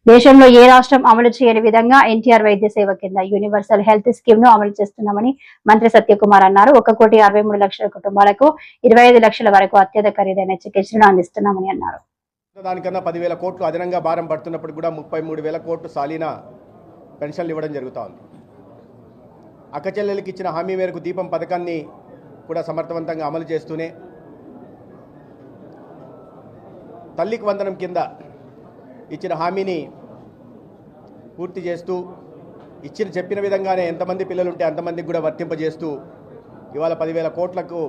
దేశంలో ఏ రాష్ట్రం అమలు చేయని విధంగా ఎన్టీఆర్ వైద్య సేవ కింద యూనివర్సల్ హెల్త్ స్కీమ్ ను అమలు చేస్తున్నామని మంత్రి సత్యకుమార్ అన్నారు. 1,63,00,000 కుటుంబాలకు 25 లక్షల వరకు అత్యధిక ఖరీదైన చికిత్సలను అందిస్తున్నామని అన్నారు. దానికన్నా 10,000 కోట్లు అదనంగా భారం పడుతున్నప్పుడు కూడా 33,000 కోట్లు సాలీన పెన్షన్లు ఇవ్వడం జరుగుతూ ఉంది. అక్కచెల్లెలకి ఇచ్చిన హామీ మేరకు దీపం పథకాన్ని కూడా సమర్థవంతంగా అమలు చేస్తూనే తల్లికి వందనం కింద ఇచ్చిన హామీని పూర్తి చేస్తూ చెప్పిన విధంగానే ఎంతమంది పిల్లలుంటే అంతమందికి కూడా వర్తింపజేస్తూ ఇవాళ 10,000 కోట్లకు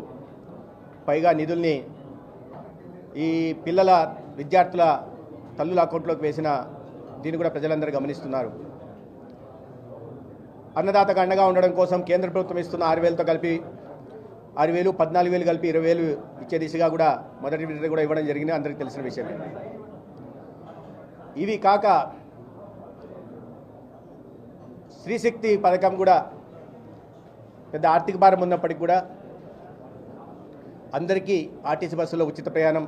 పైగా నిధుల్ని ఈ పిల్లల విద్యార్థుల తల్లుల అకౌంట్లోకి వేసిన దీన్ని కూడా ప్రజలందరూ గమనిస్తున్నారు. అన్నదాతకు అండగా ఉండడం కోసం కేంద్ర ప్రభుత్వం ఇస్తున్న 6,000తో కలిపి 6,000, 14,000 కలిపి 20,000 ఇచ్చే దిశగా కూడా మొదటి విడత కూడా ఇవ్వడం జరిగింది. అందరికీ తెలిసిన విషయమే. ఇవి కాక స్త్రీశక్తి పథకం కూడా పెద్ద ఆర్థిక భారం ఉన్నప్పటికీ కూడా అందరికీ ఆర్టీసీ బస్సులో ఉచిత ప్రయాణం.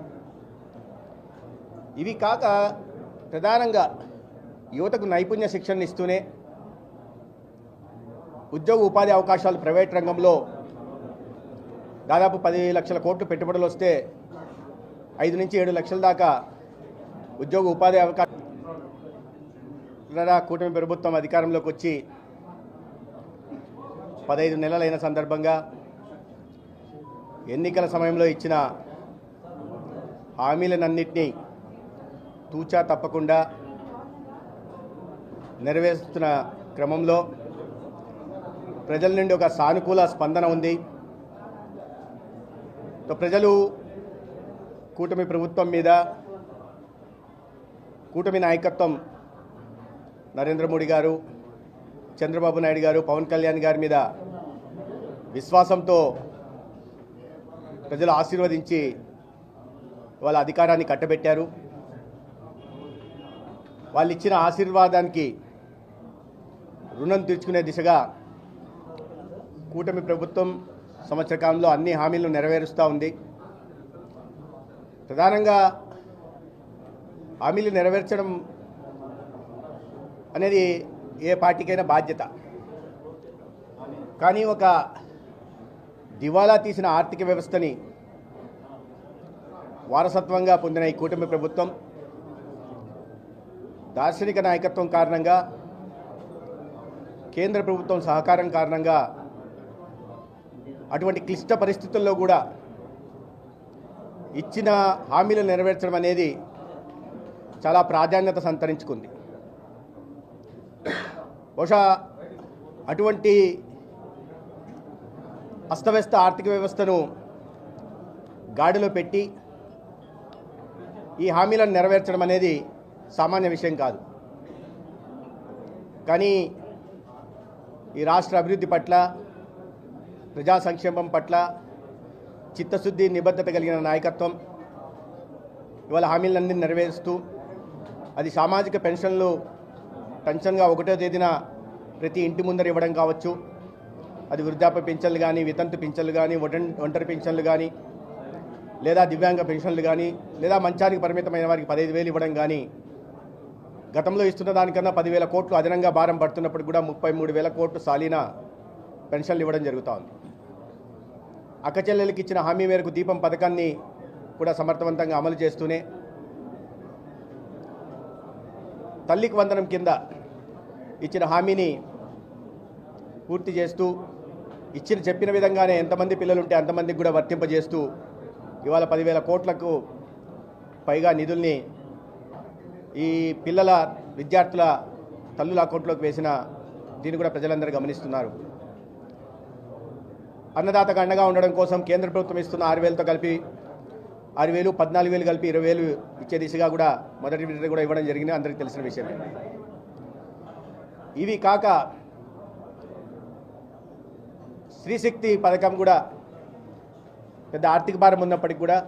ఇవి కాక ప్రధానంగా యువతకు నైపుణ్య శిక్షణ ఇస్తూనే ఉద్యోగ ఉపాధి అవకాశాలు ప్రైవేట్ రంగంలో దాదాపు 10 లక్షల కోట్లు పెట్టుబడులు వస్తే 5 నుంచి 7 లక్షల దాకా ఉద్యోగ ఉపాధి అవకాశం. కూటమి ప్రభుత్వం అధికారంలోకి వచ్చి 15 నెలలైన సందర్భంగా ఎన్నికల సమయంలో ఇచ్చిన హామీలనన్నింటినీ తూచా తప్పకుండా నెరవేరుస్తున్న క్రమంలో ప్రజల నుండి ఒక సానుకూల స్పందన ఉంది. ప్రజలు కూటమి ప్రభుత్వం మీద, కూటమి నాయకత్వం నరేంద్ర మోడీ గారు, చంద్రబాబు నాయుడు గారు, పవన్ కళ్యాణ్ గారి మీద విశ్వాసంతో ప్రజలు ఆశీర్వదించి వాళ్ళ అధికారాన్ని కట్టబెట్టారు. వాళ్ళు ఇచ్చిన ఆశీర్వాదానికి రుణం తీర్చుకునే దిశగా కూటమి ప్రభుత్వం సంవత్సర కాలంలో అన్ని హామీలను నెరవేరుస్తూ ఉంది. ప్రధానంగా హామీలు నెరవేర్చడం అనేది ఏ పార్టీకైనా బాధ్యత. కానీ ఒక దివాలా తీసిన ఆర్థిక వ్యవస్థని వారసత్వంగా పొందిన ఈ కూటమి ప్రభుత్వం దార్శనిక నాయకత్వం కారణంగా, కేంద్ర ప్రభుత్వం సహకారం కారణంగా అటువంటి క్లిష్ట పరిస్థితుల్లో కూడా ఇచ్చిన హామీలను నెరవేర్చడం అనేది చాలా ప్రాధాన్యత సంతరించుకుంది. బహుశా అటువంటి అస్తవ్యస్త ఆర్థిక వ్యవస్థను గాడిలో పెట్టి ఈ హామీలను నెరవేర్చడం అనేది సామాన్య విషయం కాదు. కానీ ఈ రాష్ట్ర అభివృద్ధి పట్ల, ప్రజా సంక్షేమం పట్ల చిత్తశుద్ధి, నిబద్ధత కలిగిన నాయకత్వం ఇవాళ హామీలన్నీ నెరవేరుస్తూ, అది సామాజిక పెన్షన్గా 1వ తేదీన ప్రతి ఇంటి ముందర ఇవ్వడం కావచ్చు, అది వృద్ధాప్య పింఛన్లు కానీ, వితంతు పింఛన్లు కానీ, ఒంటరి పింఛన్లు కానీ, లేదా దివ్యాంగ పెన్షన్లు కానీ, లేదా మంచానికి పరిమితమైన వారికి 15,000 ఇవ్వడం కానీ, గతంలో ఇస్తున్న దానికన్నా 10,000 కోట్లు అదనంగా భారం పడుతున్నప్పుడు కూడా 33,000 కోట్లు సాలీన పెన్షన్లు ఇవ్వడం జరుగుతూ ఉంది. అక్కచెల్లెలకి ఇచ్చిన హామీ మేరకు దీపం పథకాన్ని కూడా సమర్థవంతంగా అమలు చేస్తూనే తల్లికి వందనం కింద ఇచ్చిన హామీని పూర్తి చేస్తూ చెప్పిన విధంగానే ఎంతమంది పిల్లలుంటే అంతమందికి కూడా వర్తింపజేస్తూ ఇవాళ 10,000 కోట్లకు పైగా నిధుల్ని ఈ పిల్లల విద్యార్థుల తల్లుల అకౌంట్లోకి వేసిన దీన్ని కూడా ప్రజలందరూ గమనిస్తున్నారు. అన్నదాతకు అండగా ఉండడం కోసం కేంద్ర ప్రభుత్వం ఇస్తున్న 6,000తో కలిపి 6,000, 14,000 కలిపి 20,000 ఇచ్చే దిశగా కూడా మొదటి విడత కూడా ఇవ్వడం జరిగింది. అందరికీ తెలిసిన విషయమే. ఇవి కాక స్త్రీశక్తి పథకం కూడా పెద్ద ఆర్థిక భారం ఉన్నప్పటికీ కూడా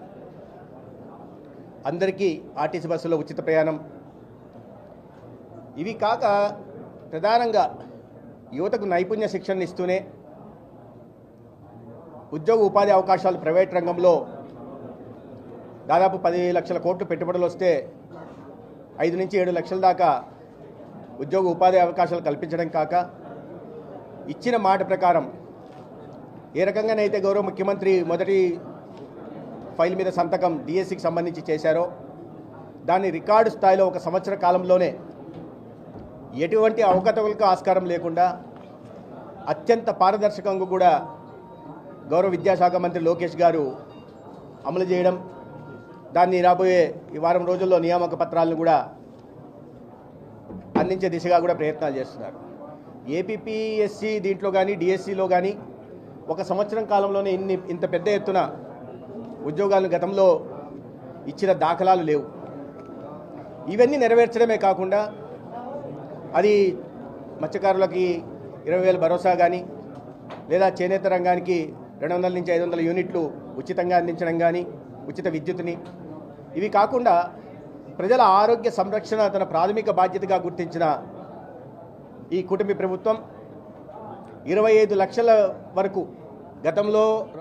అందరికీ ఆర్టీసీ బస్సులో ఉచిత ప్రయాణం. ఇవి కాక ప్రధానంగా యువతకు నైపుణ్య శిక్షణ ఇస్తూనే ఉద్యోగ ఉపాధి అవకాశాలు ప్రైవేట్ రంగంలో దాదాపు 10 లక్షల కోట్లు పెట్టుబడులు వస్తే 5 నుంచి 7 లక్షల దాకా ఉద్యోగ ఉపాధి అవకాశాలు కల్పించడం కాక ఇచ్చిన మాట ప్రకారం ఏ రకంగానైతే గౌరవ ముఖ్యమంత్రి మొదటి ఫైల్ మీద సంతకం డిఎస్సికి సంబంధించి చేశారో దాన్ని రికార్డు స్థాయిలో 1 సంవత్సర కాలంలోనే ఎటువంటి అవకతవకలకు ఆస్కారం లేకుండా అత్యంత పారదర్శకంగా కూడా గౌరవ విద్యాశాఖ మంత్రి లోకేష్ గారు అమలు చేయడం, దాన్ని రాబోయే ఈ వారం రోజుల్లో నియామక పత్రాలను కూడా అందించే దిశగా కూడా ప్రయత్నాలు చేస్తున్నారు. ఏపీపీఎస్సి దీంట్లో కానీ డిఎస్సిలో కానీ 1 సంవత్సరం కాలంలోనే ఇంత పెద్ద ఎత్తున ఉద్యోగాలను గతంలో ఇచ్చిన దాఖలాలు లేవు. ఇవన్నీ నెరవేర్చడమే కాకుండా అది మత్స్యకారులకి 20,000 భరోసా కానీ లేదా చేనేత రంగానికి 200 నుంచి 500 యూనిట్లు ఉచితంగా అందించడం కానీ, ఉచిత విద్యుత్ని, ఇవి కాకుండా ప్రజల ఆరోగ్య సంరక్షణ తన ప్రాథమిక బాధ్యతగా గుర్తించిన ఈ కూటమి ప్రభుత్వం 25 లక్షల వరకు గతంలో